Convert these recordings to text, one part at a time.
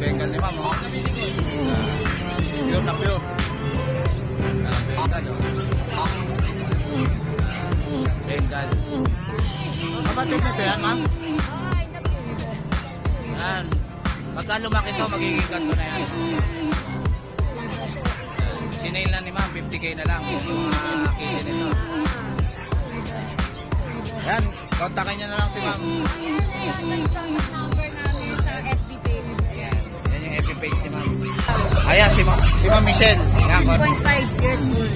Bengal ni ma'am, oh. Pure na pure. Bengal, oh. Bengal. Kapatid nito yan, ma'am? Yan. Pagka lumaki to, magiging ganto na yan. Sinail na ni ma'am, 50k na lang yung kili nito. Yan, kontakin niya na lang si ma'am. Number namin sa FB page. Ayan, yan yung FB page ni ma'am. Ayan, si ma'am Michelle. 3.5 years old.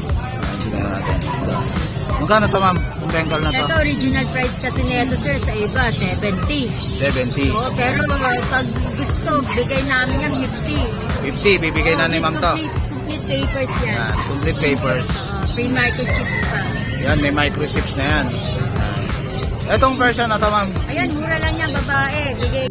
Magkano to ma'am, yung Bengal na to? Ito, original price kasi nito sir sa iba, 70. 70. Oo, pero pag gusto, bigay namin ng 50. 50, bibigay na ni ma'am to. Complete papers yan. Yan, complete papers. Free microchips pa. Yan, may microchips na yan. Etong version na to ma'am. Ayan, mura lang yan babae. Bigay